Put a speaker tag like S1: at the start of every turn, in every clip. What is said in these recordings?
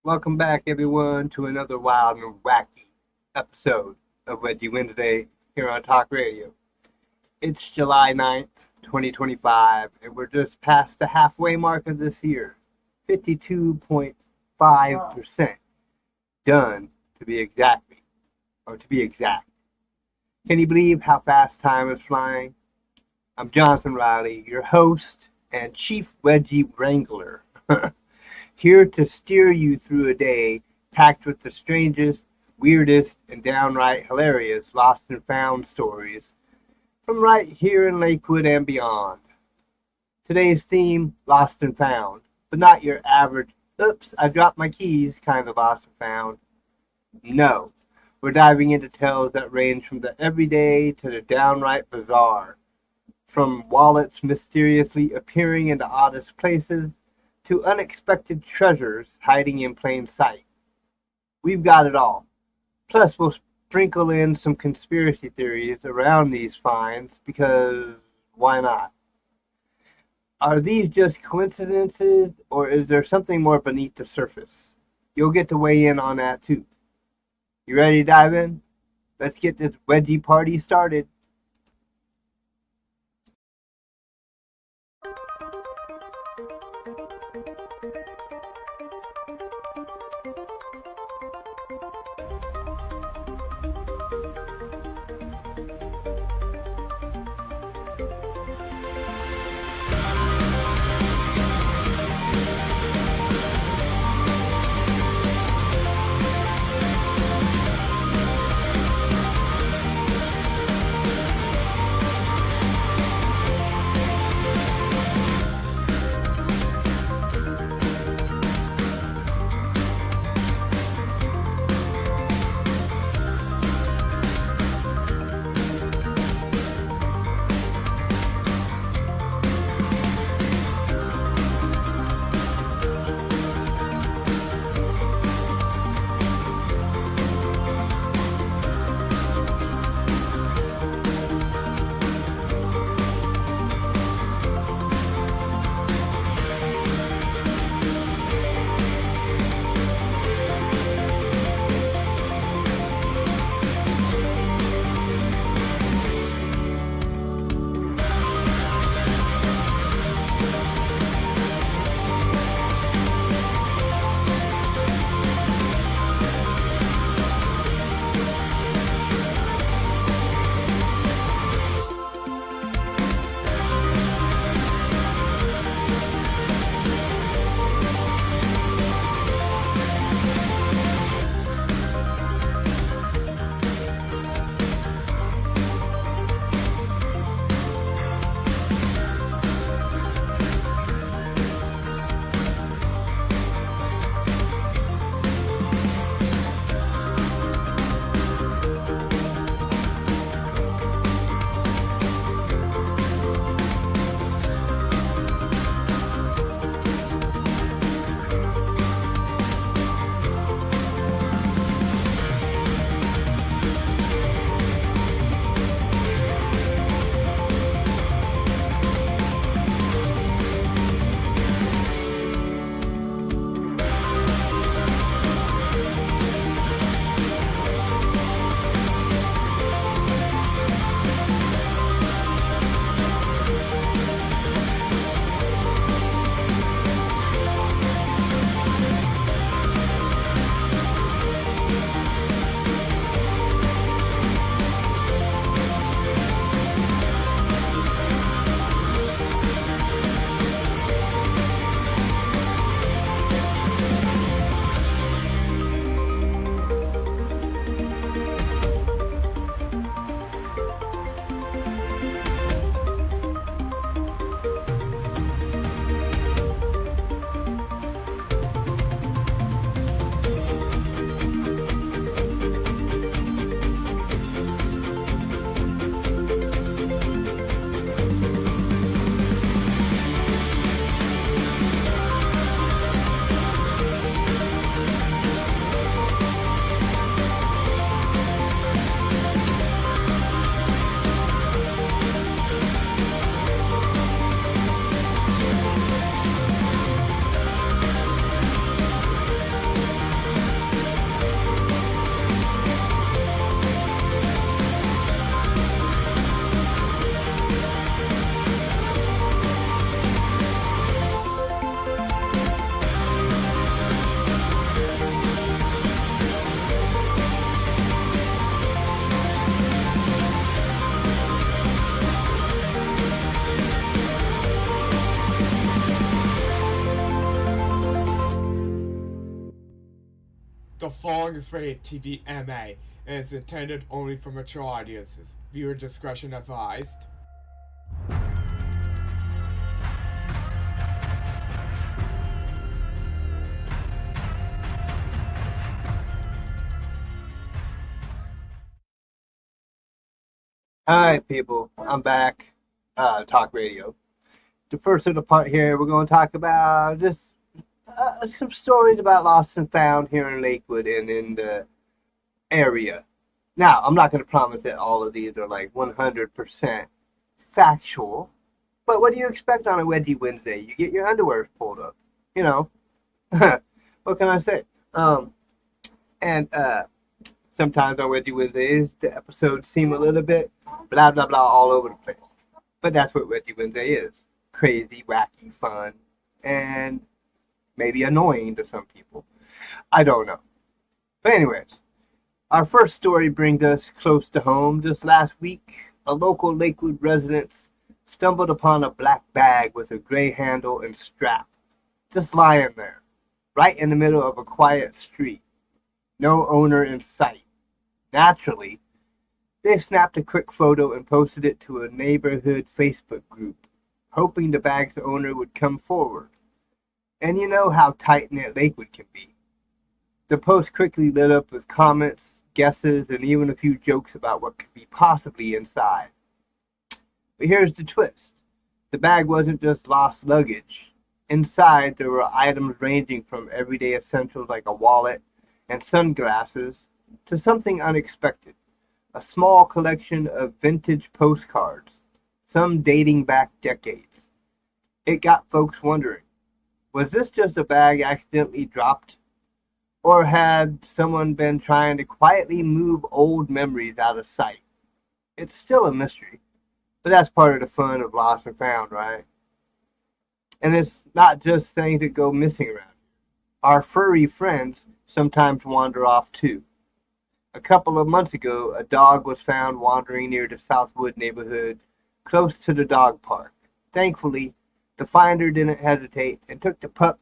S1: Welcome back, everyone, to another wild and wacky episode of Wedgie Wednesday here on Talk Radio. It's July 9th, 2025, and we're just past the halfway mark of this year. 52.5% done, to be exact. Can you believe how fast time is flying? I'm Jonathan Riley, your host and Chief Wedgie Wrangler. Here to steer you through a day packed with the strangest, weirdest, and downright hilarious lost and found stories from right here in Lakewood and beyond. Today's theme, lost and found, but not your average, oops, I dropped my keys kind of lost and found. No, we're diving into tales that range from the everyday to the downright bizarre, from wallets mysteriously appearing in the oddest places to unexpected treasures hiding in plain sight. We've got it all. Plus, we'll sprinkle in some conspiracy theories around these finds because why not? Are these just coincidences, or is there something more beneath the surface? You'll get to weigh in on that too. You ready to dive in? Let's get this wedgie party started.
S2: The following is rated TV MA and is intended only for mature audiences. Viewer discretion advised.
S1: Hi, people. I'm back. Talk radio. The first of the part here, we're going to talk about just some stories about lost and found here in Lakewood and in the area. Now, I'm not going to promise that all of these are like 100% factual, but what do you expect on a Wedgie Wednesday? You get your underwear pulled up. You know, what can I say? And sometimes on Wedgie Wednesdays, the episodes seem a little bit blah, blah, blah all over the place. But that's what Wedgie Wednesday is. Crazy, wacky, fun, and maybe annoying to some people. I don't know. But anyways, our first story brings us close to home. Just last week, a local Lakewood resident stumbled upon a black bag with a gray handle and strap, just lying there, right in the middle of a quiet street. No owner in sight. Naturally, they snapped a quick photo and posted it to a neighborhood Facebook group, hoping the bag's owner would come forward. And you know how tight-knit Lakewood can be. The post quickly lit up with comments, guesses, and even a few jokes about what could be possibly inside. But here's the twist. The bag wasn't just lost luggage. Inside, there were items ranging from everyday essentials like a wallet and sunglasses to something unexpected. A small collection of vintage postcards, some dating back decades. It got folks wondering, was this just a bag accidentally dropped? Or had someone been trying to quietly move old memories out of sight? It's still a mystery, but that's part of the fun of Lost and Found, right? And it's not just things that go missing around. Our furry friends sometimes wander off too. A couple of months ago, a dog was found wandering near the Southwood neighborhood, close to the dog park. Thankfully, the finder didn't hesitate and took the pup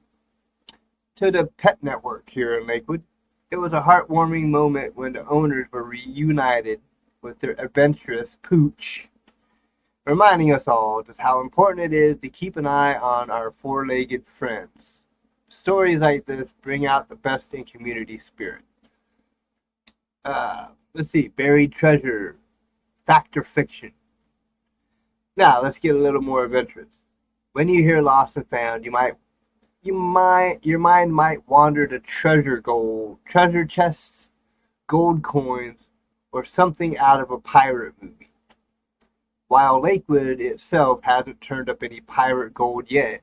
S1: to the pet network here in Lakewood. It was a heartwarming moment when the owners were reunited with their adventurous pooch, reminding us all just how important it is to keep an eye on our four-legged friends. Stories like this bring out the best in community spirit. Let's see, buried treasure, fact or fiction. Now, let's get a little more adventurous. When you hear lost and found, your mind might wander to treasure chests, gold coins, or something out of a pirate movie. While Lakewood itself hasn't turned up any pirate gold yet,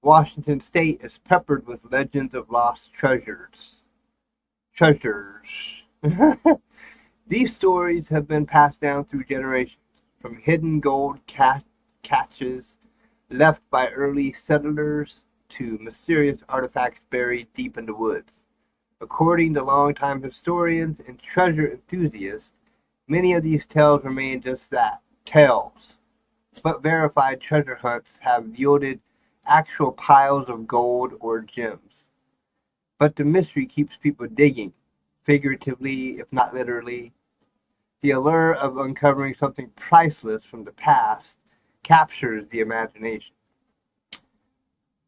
S1: Washington State is peppered with legends of lost treasures. These stories have been passed down through generations, from hidden gold caches left by early settlers to mysterious artifacts buried deep in the woods. According to longtime historians and treasure enthusiasts, many of these tales remain just that, tales. But verified treasure hunts have yielded actual piles of gold or gems. But the mystery keeps people digging, figuratively, if not literally. The allure of uncovering something priceless from the past captures the imagination.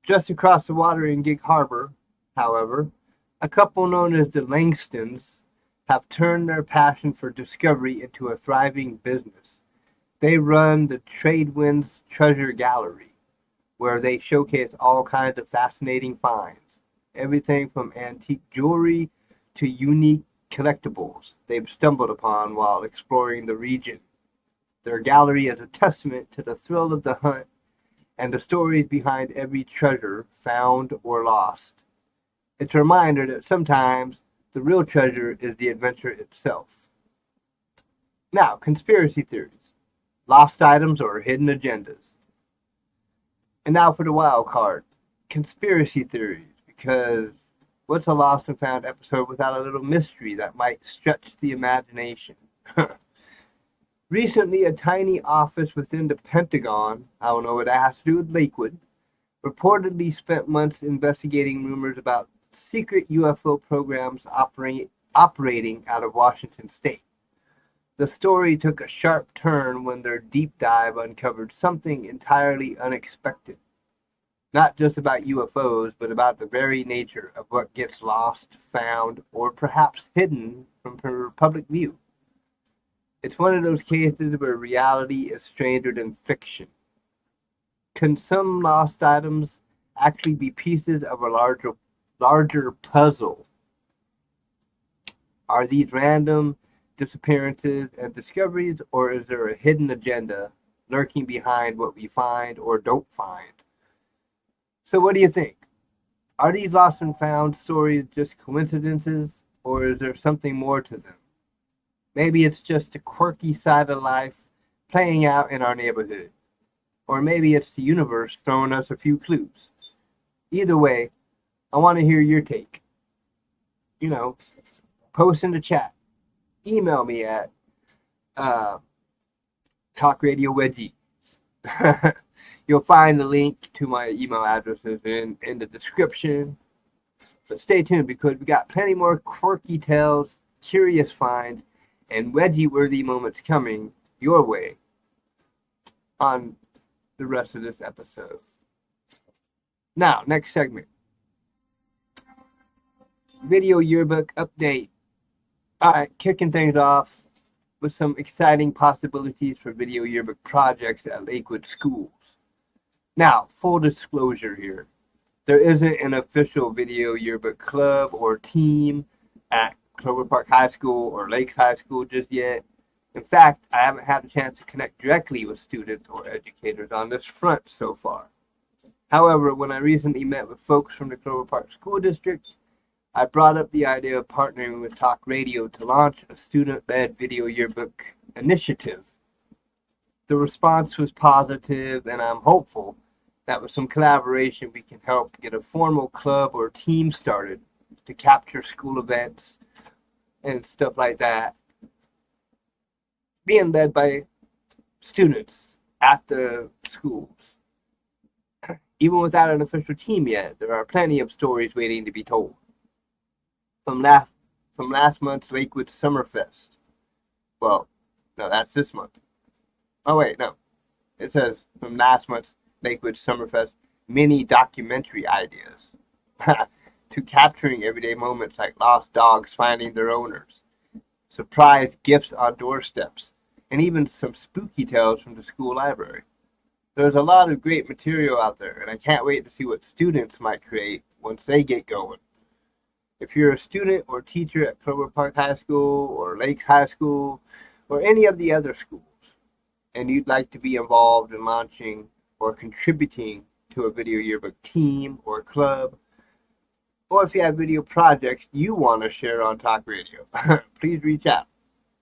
S1: Just across the water in Gig Harbor, however, a couple known as the Langstons have turned their passion for discovery into a thriving business. They run the Tradewinds Treasure Gallery, where they showcase all kinds of fascinating finds, everything from antique jewelry to unique collectibles they've stumbled upon while exploring the region. Their gallery is a testament to the thrill of the hunt and the stories behind every treasure found or lost. It's a reminder that sometimes the real treasure is the adventure itself. Now, conspiracy theories, lost items or hidden agendas. And now for the wild card, conspiracy theories, because what's a lost and found episode without a little mystery that might stretch the imagination? Recently, a tiny office within the Pentagon, I don't know what that has to do with Lakewood, reportedly spent months investigating rumors about secret UFO programs operating out of Washington state. The story took a sharp turn when their deep dive uncovered something entirely unexpected. Not just about UFOs, but about the very nature of what gets lost, found, or perhaps hidden from public view. It's one of those cases where reality is stranger than fiction. Can some lost items actually be pieces of a larger puzzle? Are these random disappearances and discoveries, or is there a hidden agenda lurking behind what we find or don't find? So what do you think? Are these lost and found stories just coincidences, or is there something more to them? Maybe it's just a quirky side of life playing out in our neighborhood. Or maybe it's the universe throwing us a few clues. Either way, I want to hear your take. Post in the chat. Email me at Talk Radio Wedgie. You'll find the link to my email addresses in the description. But stay tuned because we got plenty more quirky tales, curious finds, and wedgie-worthy moments coming your way on the rest of this episode. Now, next segment. Video yearbook update. Alright, kicking things off with some exciting possibilities for video yearbook projects at Lakewood schools. Now, full disclosure here. There isn't an official video yearbook club or team at Clover Park High School or Lakes High School just yet. In fact, I haven't had a chance to connect directly with students or educators on this front so far. However, when I recently met with folks from the Clover Park School District, I brought up the idea of partnering with Talk Radio to launch a student-led video yearbook initiative. The response was positive, and I'm hopeful that with some collaboration we can help get a formal club or team started to capture school events and stuff like that, being led by students at the schools. Even without an official team yet, there are plenty of stories waiting to be told. From last month's Lakewood Summerfest. Well, no, that's this month. Oh wait, no. It says from last month's Lakewood Summerfest mini documentary ideas to capturing everyday moments like lost dogs finding their owners, surprise gifts on doorsteps, and even some spooky tales from the school library. There's a lot of great material out there, and I can't wait to see what students might create once they get going. If you're a student or teacher at Clover Park High School or Lakes High School or any of the other schools, and you'd like to be involved in launching or contributing to a video yearbook team or club, or if you have video projects you want to share on Talk Radio, please reach out.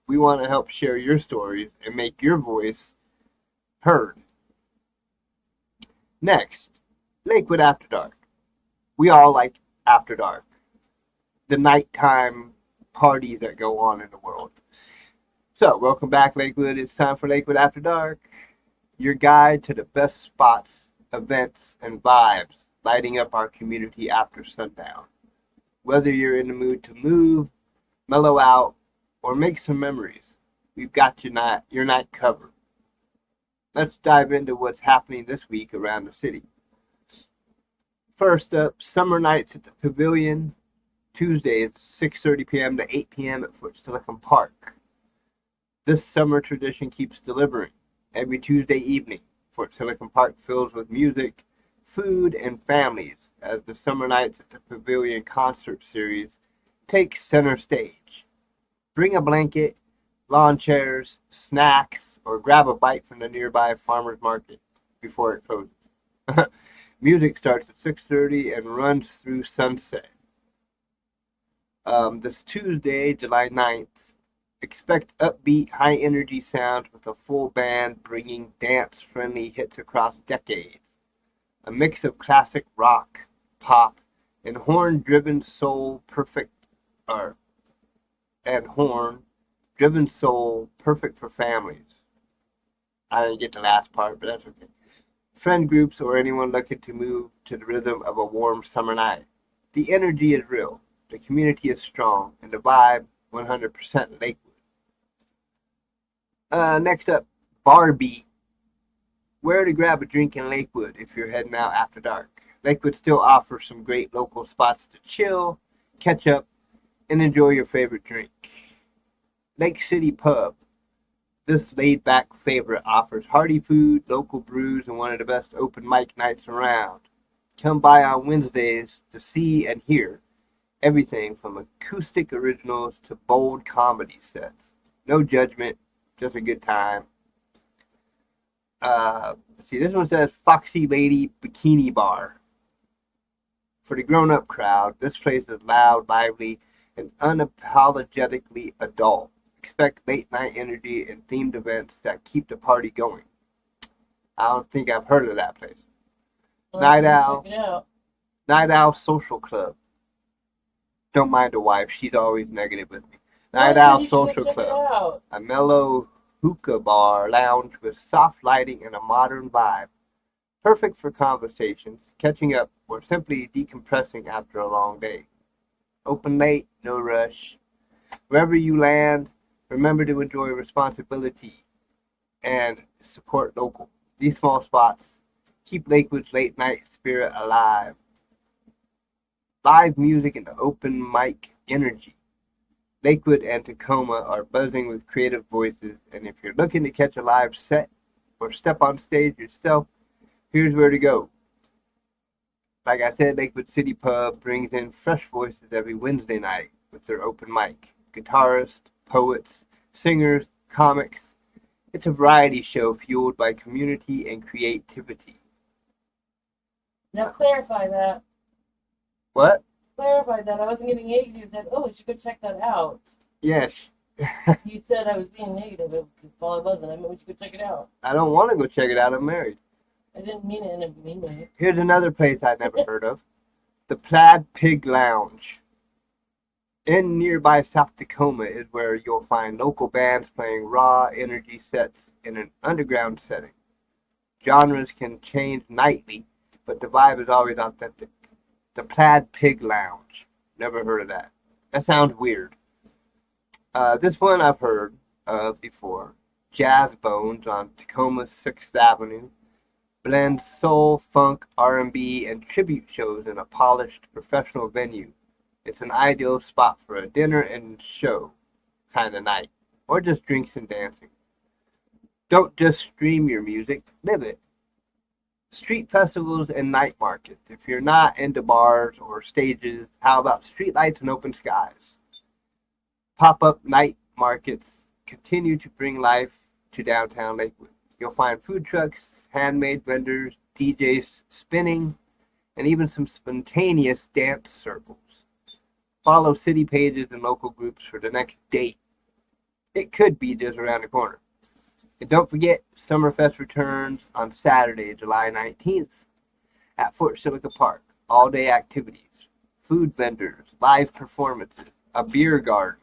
S1: We want to help share your stories and make your voice heard. Next, Lakewood After Dark. We all like After Dark, the nighttime parties that go on in the world. So, welcome back, Lakewood. It's time for Lakewood After Dark, your guide to the best spots, events, and vibes lighting up our community after sundown. Whether you're in the mood to move, mellow out, or make some memories, we've got your night covered. Let's dive into what's happening this week around the city. First up, Summer Nights at the Pavilion, Tuesday at 6:30 p.m. to 8 p.m. at Fort Silicon Park. This summer tradition keeps delivering. Every Tuesday evening, Fort Silicon Park fills with music, food, and families as the Summer Nights at the Pavilion concert series takes center stage. Bring a blanket, lawn chairs, snacks, or grab a bite from the nearby farmer's market before it closes. Music starts at 6:30 and runs through sunset. This Tuesday, July 9th, expect upbeat, high-energy sounds with a full band bringing dance-friendly hits across decades. A mix of classic rock, pop, and horn-driven soul perfect for families. I didn't get the last part, but that's okay. Friend groups or anyone looking to move to the rhythm of a warm summer night. The energy is real, the community is strong, and the vibe 100% Lakewood. Next up, Bar Beat. Where to grab a drink in Lakewood if you're heading out after dark. Lakewood still offers some great local spots to chill, catch up, and enjoy your favorite drink. Lake City Pub. This laid-back favorite offers hearty food, local brews, and one of the best open mic nights around. Come by on Wednesdays to see and hear everything from acoustic originals to bold comedy sets. No judgment, just a good time. Let's see, this one says Foxy Lady Bikini Bar. For the grown-up crowd, this place is loud, lively, and unapologetically adult. Expect late-night energy and themed events that keep the party going. I don't think I've heard of that place.
S3: Well,
S1: Night Owl.
S3: check it out.
S1: Night Owl Social Club. Don't mind the wife, she's always negative with me. Night
S3: Well,
S1: Owl
S3: you should go
S1: Social
S3: check it
S1: Club.
S3: out.
S1: A mellow hookah bar lounge with soft lighting and a modern vibe. Perfect for conversations, catching up, or simply decompressing after a long day. Open late, no rush. Wherever you land, remember to enjoy responsibility and support local. These small spots keep Lakewood's late night spirit alive. Live music and open mic energy. Lakewood and Tacoma are buzzing with creative voices, and if you're looking to catch a live set or step on stage yourself, here's where to go. Like I said, Lakewood City Pub brings in fresh voices every Wednesday night with their open mic. Guitarists, poets, singers, comics. It's a variety show fueled by community and creativity.
S3: Now clarify that.
S1: What?
S3: Clarify that. I wasn't getting negative. You said, oh, you should go check that out.
S1: Yes.
S3: You said I was being negative. Well, I wasn't. I meant we should go check it out.
S1: I don't want to go check it out. I'm married.
S3: I didn't mean it in a mean way.
S1: Here's another place I'd never heard of. The Plaid Pig Lounge. In nearby South Tacoma is where you'll find local bands playing raw energy sets in an underground setting. Genres can change nightly, but the vibe is always authentic. The Plaid Pig Lounge. Never heard of that. That sounds weird. This one I've heard of before. Jazz Bones on Tacoma's 6th Avenue blends soul, funk, R&B, and tribute shows in a polished professional venue. It's an ideal spot for a dinner and show kind of night, or just drinks and dancing. Don't just stream your music, live it. Street festivals and night markets. If you're not into bars or stages, how about streetlights and open skies? Pop-up night markets continue to bring life to downtown Lakewood. You'll find food trucks, handmade vendors, DJs spinning, and even some spontaneous dance circles. Follow city pages and local groups for the next date. It could be just around the corner. And don't forget, Summerfest returns on Saturday, July 19th at Fort Silica Park. All-day activities, food vendors, live performances, a beer garden,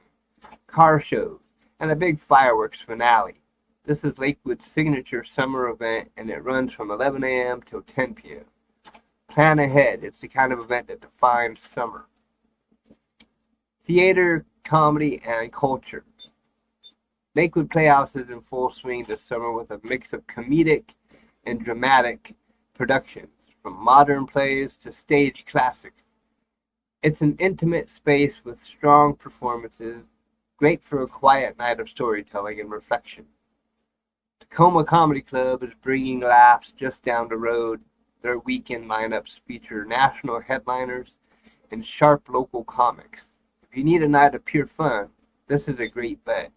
S1: car shows, and a big fireworks finale. This is Lakewood's signature summer event, and it runs from 11 a.m. till 10 p.m. Plan ahead. It's the kind of event that defines summer. Theater, comedy, and culture. Lakewood Playhouse is in full swing this summer with a mix of comedic and dramatic productions, from modern plays to stage classics. It's an intimate space with strong performances, great for a quiet night of storytelling and reflection. Tacoma Comedy Club is bringing laughs just down the road. Their weekend lineups feature national headliners and sharp local comics. If you need a night of pure fun, this is a great bet.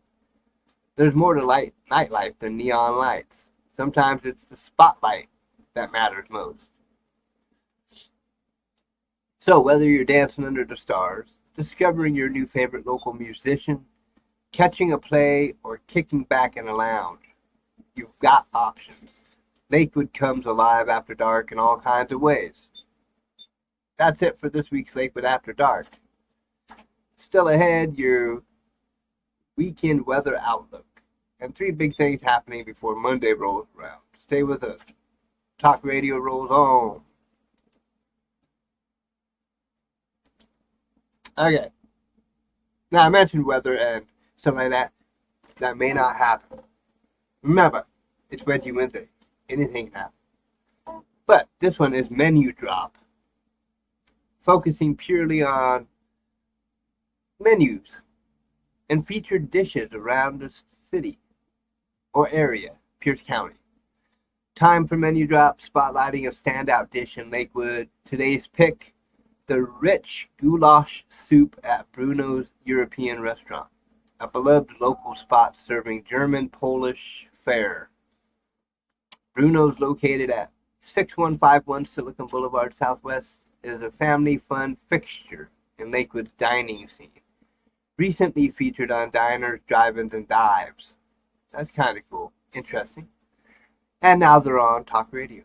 S1: There's more to nightlife than neon lights. Sometimes it's the spotlight that matters most. So whether you're dancing under the stars, discovering your new favorite local musician, catching a play, or kicking back in a lounge, you've got options. Lakewood comes alive after dark in all kinds of ways. That's it for this week's Lakewood After Dark. Still ahead, your weekend weather outlook, and 3 big things happening before Monday rolls around. Stay with us. Talk radio rolls on. Okay. Now, I mentioned weather and stuff like that. That may not happen. Remember, it's Wedgie Wednesday. Anything can happen. But this one is menu drop, focusing purely on menus and featured dishes around the city or area, Pierce County. Time for menu drop, spotlighting a standout dish in Lakewood. Today's pick, the rich goulash soup at Bruno's European Restaurant, a beloved local spot serving German Polish fare. Bruno's, located at 6151 Silicon Boulevard Southwest, is a family fun fixture in Lakewood's dining scene. Recently featured on diners, drive-ins, and dives. That's kind of cool. Interesting. And now they're on talk radio.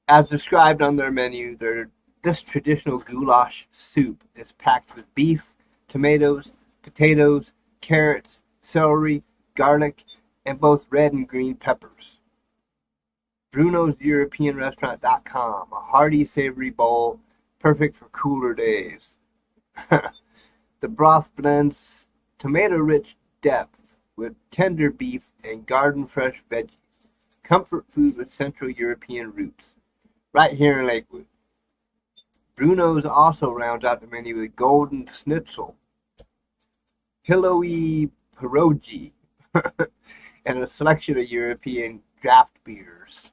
S1: As described on their menu, this traditional goulash soup is packed with beef, tomatoes, potatoes, carrots, celery, garlic, and both red and green peppers. Bruno's European Restaurant.com, a hearty, savory bowl, perfect for cooler days. The broth blends tomato-rich depth with tender beef and garden-fresh veggies. Comfort food with Central European roots. Right here in Lakewood. Bruno's also rounds out the menu with golden schnitzel, pillowy pierogi, and a selection of European draft beers.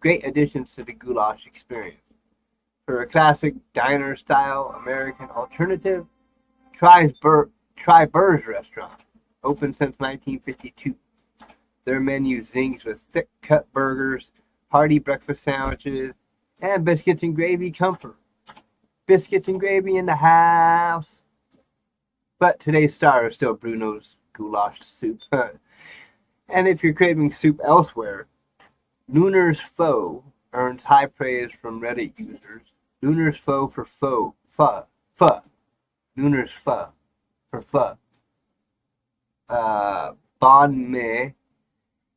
S1: Great additions to the goulash experience. For a classic diner-style American alternative, try Burr's Restaurant, open since 1952. Their menu zings with thick-cut burgers, hearty breakfast sandwiches, and biscuits and gravy comfort. Biscuits and gravy in the house. But today's star is still Bruno's goulash soup. And if you're craving soup elsewhere, Lunar's Pho earns high praise from Reddit users. Lunar's Pho for pho. Lunar's Pho for pho. Banh mi,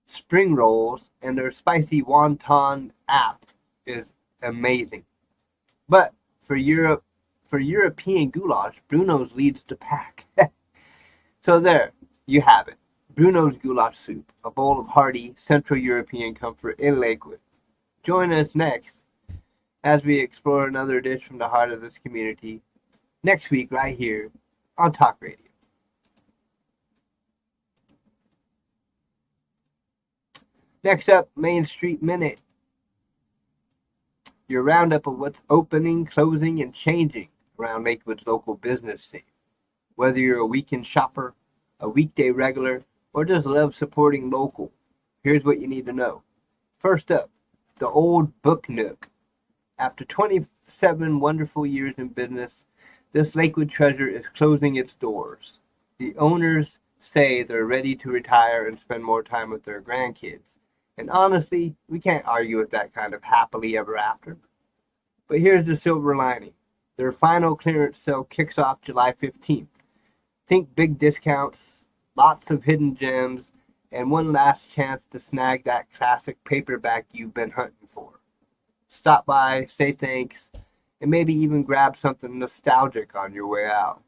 S1: spring rolls, and their spicy wonton app is amazing. But for European goulash, Bruno's leads the pack. So there, you have it. Bruno's goulash soup, a bowl of hearty Central European comfort in Lakewood. Join us next as we explore another dish from the heart of this community next week right here on Talk Radio. Next up, Main Street Minute. Your roundup of what's opening, closing, and changing around Lakewood's local business scene. Whether you're a weekend shopper, a weekday regular, or just love supporting local, here's what you need to know. First up, the Old Book Nook. After 27 wonderful years in business, this Lakewood treasure is closing its doors. The owners say they're ready to retire and spend more time with their grandkids. And honestly, we can't argue with that kind of happily ever after. But here's the silver lining. Their final clearance sale kicks off July 15th. Think big discounts, lots of hidden gems, and one last chance to snag that classic paperback you've been hunting for. Stop by, say thanks, and maybe even grab something nostalgic on your way out.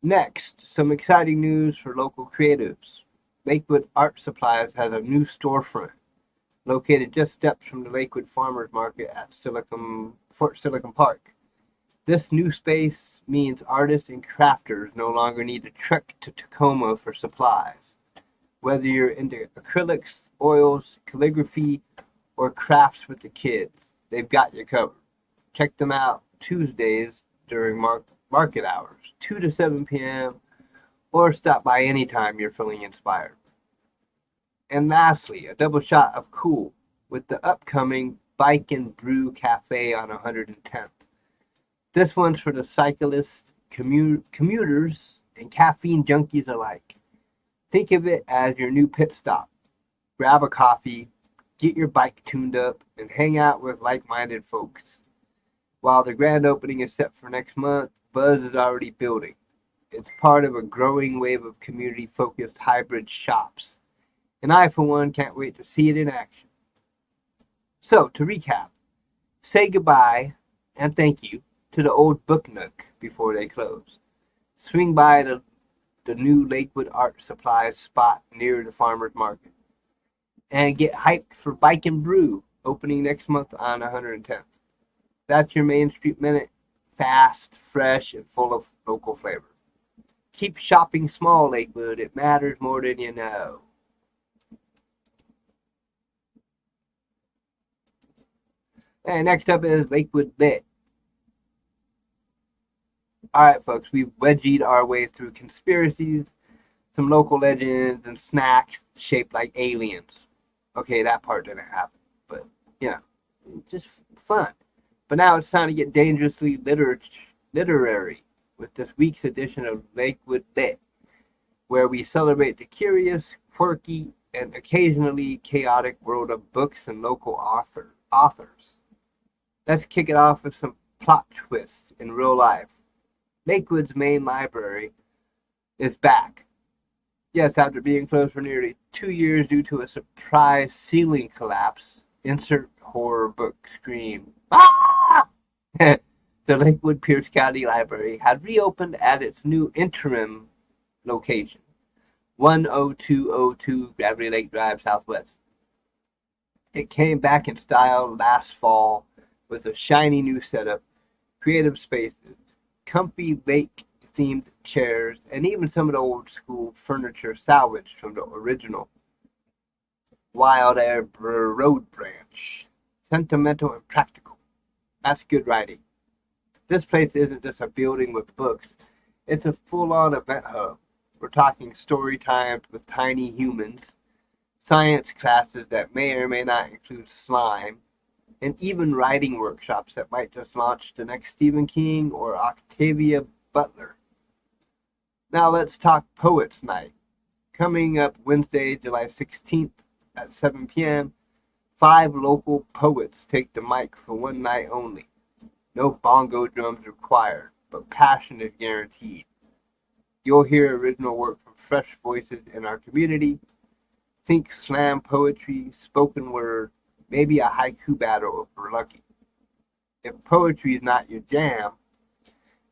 S1: Next, some exciting news for local creatives. Lakewood Art Supplies has a new storefront located just steps from the Lakewood Farmers Market at Fort Silicon Park. This new space means artists and crafters no longer need to trek to Tacoma for supplies. Whether you're into acrylics, oils, calligraphy, or crafts with the kids, they've got you covered. Check them out Tuesdays during market hours, 2 to 7 p.m., or stop by anytime you're feeling inspired. And lastly, a double shot of cool with the upcoming Bike and Brew Cafe on 110th. This one's for the cyclists, commuters, and caffeine junkies alike. Think of it as your new pit stop. Grab a coffee, get your bike tuned up, and hang out with like-minded folks. While the grand opening is set for next month, buzz is already building. It's part of a growing wave of community-focused hybrid shops. And I, for one, can't wait to see it in action. So, to recap, say goodbye and thank you to the Old Book Nook before they close. Swing by the new Lakewood Art Supplies spot near the farmer's market. And get hyped for Bike and Brew, opening next month on 110th. That's your Main Street Minute. Fast, fresh, and full of local flavor. Keep shopping small, Lakewood. It matters more than you know. And next up is Lakewood Lit. Alright, folks, we've wedgied our way through conspiracies, some local legends, and snacks shaped like aliens. Okay, that part didn't happen, but, just fun. But now it's time to get dangerously literary with this week's edition of Lakewood Lit, where we celebrate the curious, quirky, and occasionally chaotic world of books and local authors. Let's kick it off with some plot twists in real life. Lakewood's main library is back. Yes, after being closed for nearly 2 years due to a surprise ceiling collapse, insert horror book scream. Ah! The Lakewood Pierce County Library had reopened at its new interim location, 10202 Gravity Lake Drive Southwest. It came back in style last fall with a shiny new setup, creative spaces, comfy lake-themed chairs, and even some of the old-school furniture salvaged from the original Wild Air Road branch. Sentimental and practical. That's good writing. This place isn't just a building with books. It's a full-on event hub. We're talking story times with tiny humans, science classes that may or may not include slime, and even writing workshops that might just launch the next Stephen King or Octavia Butler. Now let's talk Poets Night. Coming up Wednesday, July 16th at 7 p.m., 5 local poets take the mic for one night only. No bongo drums required, but passion is guaranteed. You'll hear original work from fresh voices in our community. Think slam poetry, spoken word, maybe a haiku battle if we're lucky. If poetry is not your jam,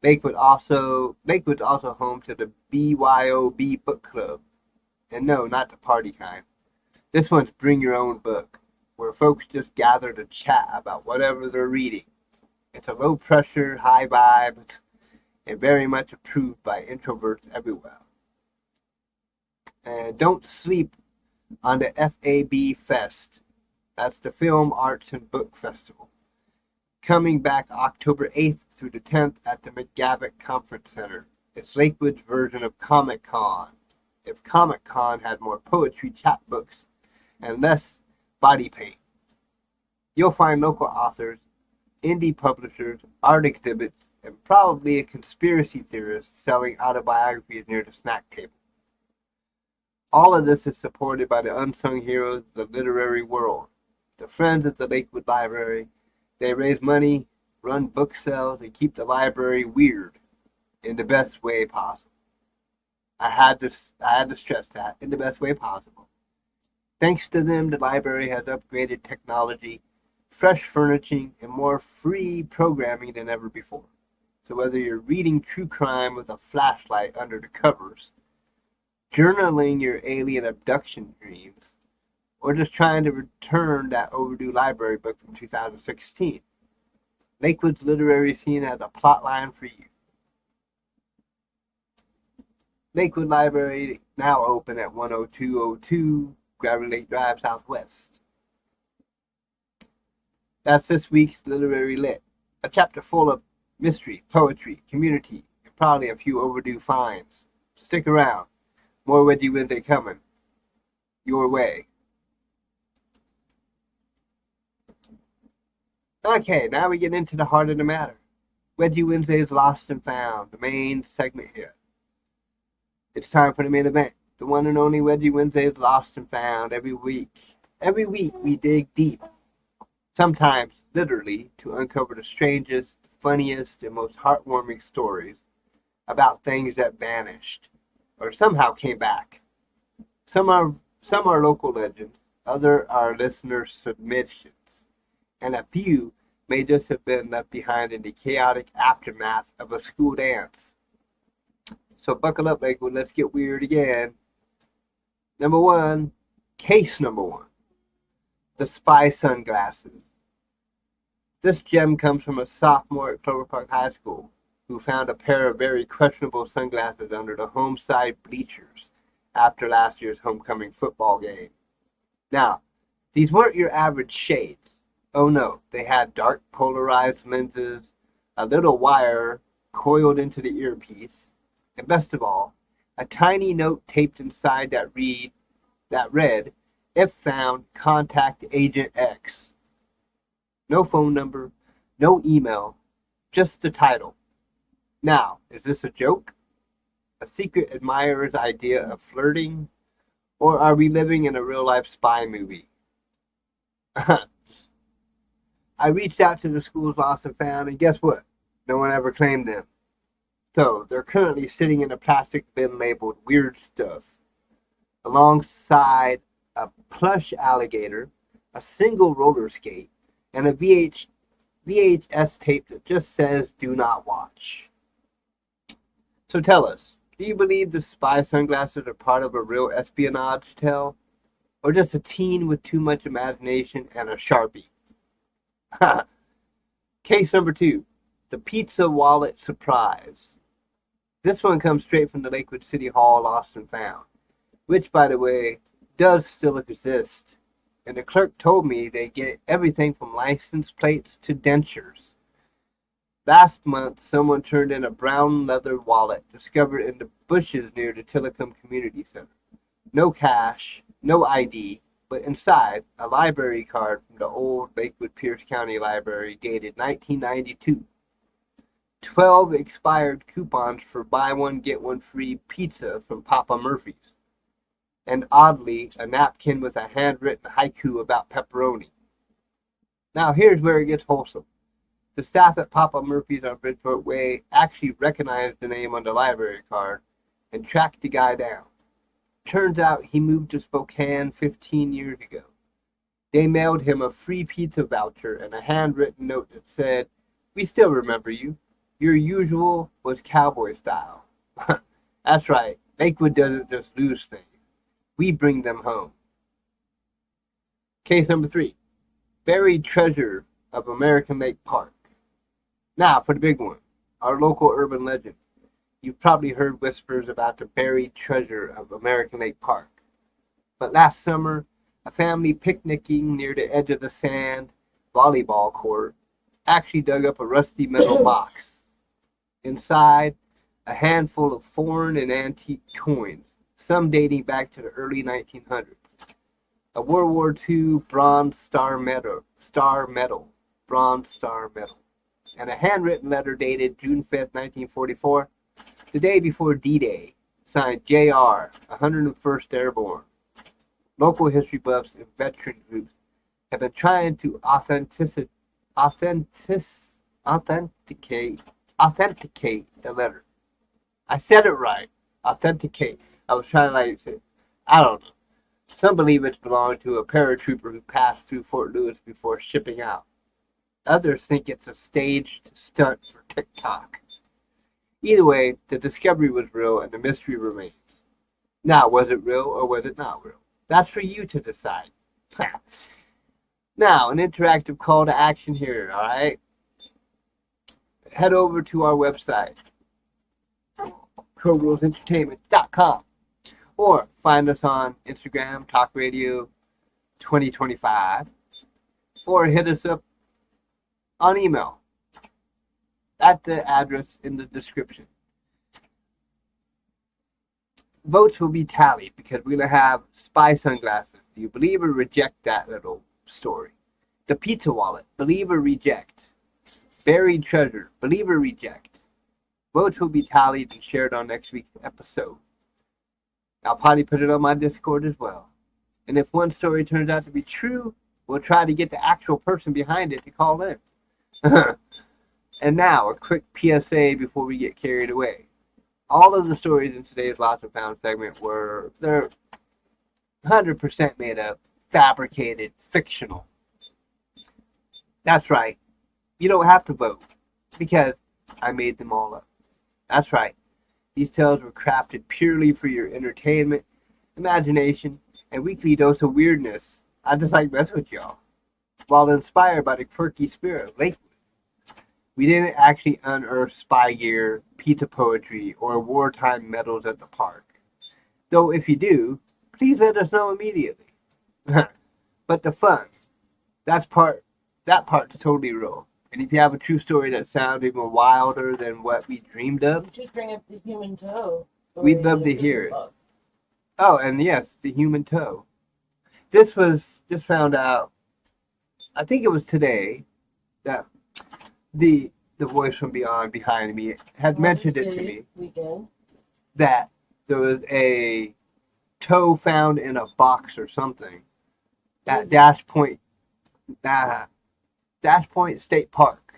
S1: Lakewood's also home to the BYOB Book Club. And no, not the party kind. This one's Bring Your Own Book, where folks just gather to chat about whatever they're reading. It's a low pressure, high vibe, and very much approved by introverts everywhere. And don't sleep on the FAB Fest. That's the Film, Arts, and Book Festival. Coming back October 8th through the 10th at the McGavick Conference Center. It's Lakewood's version of Comic-Con. If Comic-Con had more poetry, chapbooks, and less body paint. You'll find local authors, indie publishers, art exhibits, and probably a conspiracy theorist selling autobiographies near the snack table. All of this is supported by the unsung heroes of the literary world, the friends at the Lakewood Library. They raise money, run book sales, and keep the library weird in the best way possible. I had to stress that, in the best way possible. Thanks to them, the library has upgraded technology, fresh furnishing, and more free programming than ever before. So whether you're reading true crime with a flashlight under the covers, journaling your alien abduction dreams, or just trying to return that overdue library book from 2016, Lakewood's literary scene has a plot line for you. Lakewood Library now open at 10202 Gravity Lake Drive Southwest. That's this week's Literary Lit, a chapter full of mystery, poetry, community, and probably a few overdue finds. Stick around. More Wedgie Wednesday coming your way. Okay, now we get into the heart of the matter. Wedgie Wednesday is lost and found, the main segment here. It's time for the main event. The one and only Wedgie Wednesday is lost and found every week. Every week we dig deep, sometimes literally, to uncover the strangest, funniest, and most heartwarming stories about things that vanished or somehow came back. Some are local legends, other are listener submissions, and a few may just have been left behind in the chaotic aftermath of a school dance. So buckle up, Lakewood. Let's get weird again. Number one, case number one, the spy sunglasses. This gem comes from a sophomore at Clover Park High School who found a pair of very questionable sunglasses under the home side bleachers after last year's homecoming football game. Now, these weren't your average shades. Oh no, they had dark polarized lenses, a little wire coiled into the earpiece, and best of all, a tiny note taped inside that read, "If found, contact Agent X." No phone number, no email, just the title. Now, is this a joke? A secret admirer's idea of flirting? Or are we living in a real-life spy movie? I reached out to the school's lost and found, and guess what? No one ever claimed them. So, they're currently sitting in a plastic bin labeled weird stuff, alongside a plush alligator, a single roller skate, and a VHS tape that just says "Do not watch." So tell us, do you believe the spy sunglasses are part of a real espionage tale? Or just a teen with too much imagination and a Sharpie? Case number two, the pizza wallet surprise. This one comes straight from the Lakewood City Hall lost and found, which, by the way, does still exist. And the clerk told me they get everything from license plates to dentures. Last month, someone turned in a brown leather wallet discovered in the bushes near the Tillicum Community Center. No cash, no ID, but inside, a library card from the old Lakewood Pierce County Library dated 1992. 12 expired coupons for buy one, get one free pizza from Papa Murphy's. And oddly, a napkin with a handwritten haiku about pepperoni. Now here's where it gets wholesome. The staff at Papa Murphy's on Bridgeport Way actually recognized the name on the library card and tracked the guy down. Turns out he moved to Spokane 15 years ago. They mailed him a free pizza voucher and a handwritten note that said, "We still remember you. Your usual was cowboy style." That's right, Lakewood doesn't just lose things. We bring them home. Case number three, buried treasure of American Lake Park. Now for the big one, our local urban legend. You've probably heard whispers about the buried treasure of American Lake Park. But last summer, a family picnicking near the edge of the sand volleyball court actually dug up a rusty metal box. Inside, a handful of foreign and antique coins, some dating back to the early 1900s. A World War II Bronze Star Medal, and a handwritten letter dated June 5th, 1944, the day before D-Day, signed J.R., 101st Airborne. Local history buffs and veteran groups have been trying to authenticate the letter. I said it right. Authenticate. I was trying to say, I don't know. Some believe it's belonged to a paratrooper who passed through Fort Lewis before shipping out. Others think it's a staged stunt for TikTok. Either way, the discovery was real and the mystery remains. Now, was it real or was it not real? That's for you to decide. Now, an interactive call to action here, alright? Head over to our website, crowrulsentertainment.com, or find us on Instagram, Talk Radio 2025, or hit us up on email at the address in the description. Votes will be tallied because we're going to have spy sunglasses. Do you believe or reject that little story? The pizza wallet, believe or reject? Buried treasure, believe or reject? Votes will be tallied and shared on next week's episode. I'll probably put it on my Discord as well. And if one story turns out to be true, we'll try to get the actual person behind it to call in. And now, a quick PSA before we get carried away. All of the stories in today's Lost and Found segment they're 100% made up, fabricated, fictional. That's right. You don't have to vote because I made them all up. That's right. These tales were crafted purely for your entertainment, imagination, and weekly dose of weirdness. I just like mess with y'all. While inspired by the quirky spirit of Lakewood. We didn't actually unearth spy gear, pizza poetry, or wartime medals at the park. Though if you do, please let us know immediately. But the fun, that part's totally real. And if you have a true story that sounds even wilder than what we dreamed of,
S3: You should bring up the human toe.
S1: we'd love to hear it. Oh, and yes, the human toe. This was just found out, I think it was today, that the voice from beyond behind me had mentioned it to me
S3: Weekend.
S1: that there was a toe found in a box or something at Dash Point State Park.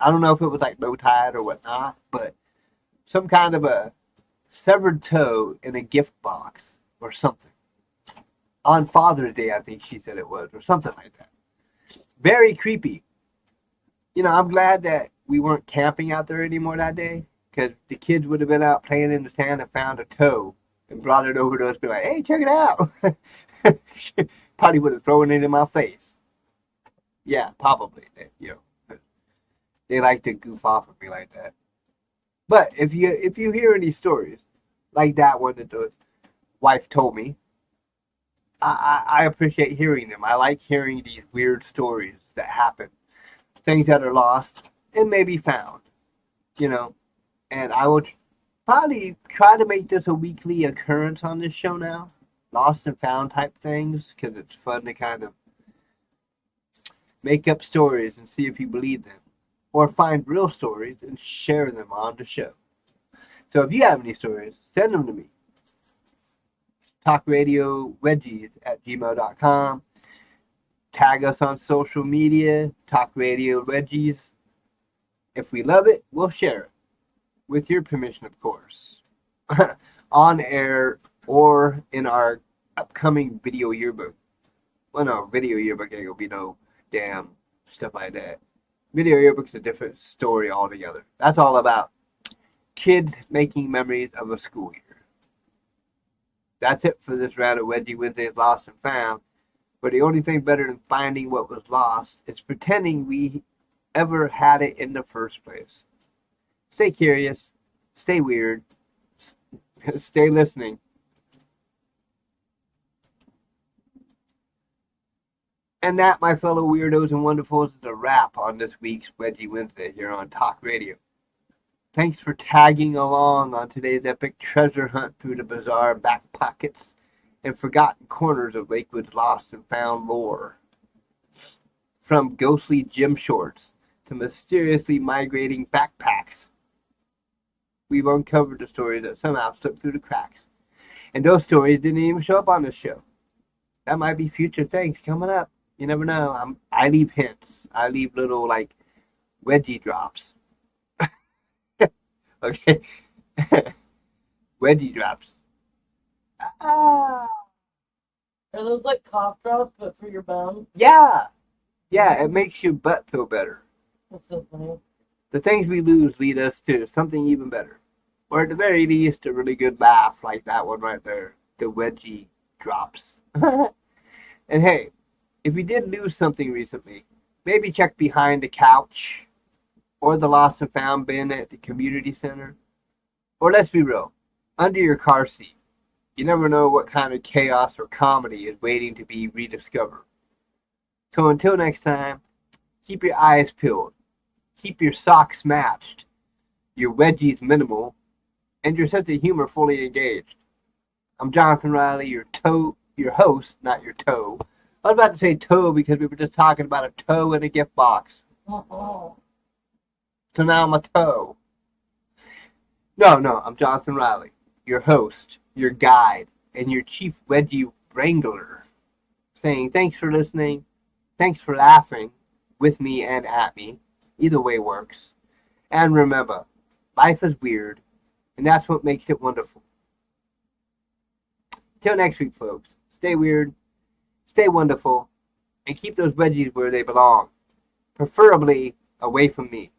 S1: I don't know if it was like low tide or whatnot, but some kind of a severed toe in a gift box or something. On Father's Day, I think she said it was, or something like that. Very creepy. You know, I'm glad that we weren't camping out there anymore that day, because the kids would have been out playing in the sand and found a toe and brought it over to us, be like, hey, check it out. Probably would have thrown it in my face. Yeah, probably. You know, they like to goof off at me like that. But if you hear any stories like that one that the wife told me, I appreciate hearing them. I like hearing these weird stories that happen, things that are lost and maybe found, you know. And I will probably try to make this a weekly occurrence on this show now, lost and found type things, because it's fun to kind of make up stories and see if you believe them, or find real stories and share them on the show. So if you have any stories, send them to me. TalkRadioWedgies@gmail.com. Tag us on social media, Talk Radio Wedgies. If we love it, we'll share it. With your permission, of course. On air or in our upcoming video yearbook. Well, no, video yearbook ain't gonna be no damn stuff like that. Video yearbook's a different story altogether. That's all about kids making memories of a school year. That's it for this round of Wedgie Wednesday's Lost and Found. But the only thing better than finding what was lost is pretending we ever had it in the first place. Stay curious, stay weird, stay listening. And that, my fellow weirdos and wonderfuls, is a wrap on this week's Wedgie Wednesday here on Talk Radio. Thanks for tagging along on today's epic treasure hunt through the bizarre back pockets and forgotten corners of Lakewood's lost and found lore. From ghostly gym shorts to mysteriously migrating backpacks, we've uncovered the stories that somehow slipped through the cracks. And those stories didn't even show up on this show. That might be future things coming up. You never know. I leave hints. I leave little, like, wedgie drops. Okay? Wedgie drops.
S3: Are those like cough drops, but for your bum?
S1: Yeah. Yeah, it makes your butt feel better.
S3: That's so funny.
S1: The things we lose lead us to something even better. Or at the very least, a really good laugh like that one right there. The wedgie drops. And hey, if you did lose something recently, maybe check behind the couch or the lost and found bin at the community center. Or let's be real, under your car seat. You never know what kind of chaos or comedy is waiting to be rediscovered. So until next time, keep your eyes peeled, keep your socks matched, your wedgies minimal, and your sense of humor fully engaged. I'm Jonathan Riley, your host, not your toe. I was about to say toe because we were just talking about a toe in a gift box.
S3: Uh-oh.
S1: So now I'm a toe. No, I'm Jonathan Riley, your host, your guide, and your chief wedgie wrangler, saying thanks for listening, thanks for laughing with me and at me. Either way works. And remember, life is weird, and that's what makes it wonderful. Till next week, folks, stay weird, stay wonderful, and keep those wedgies where they belong. preferably away from me.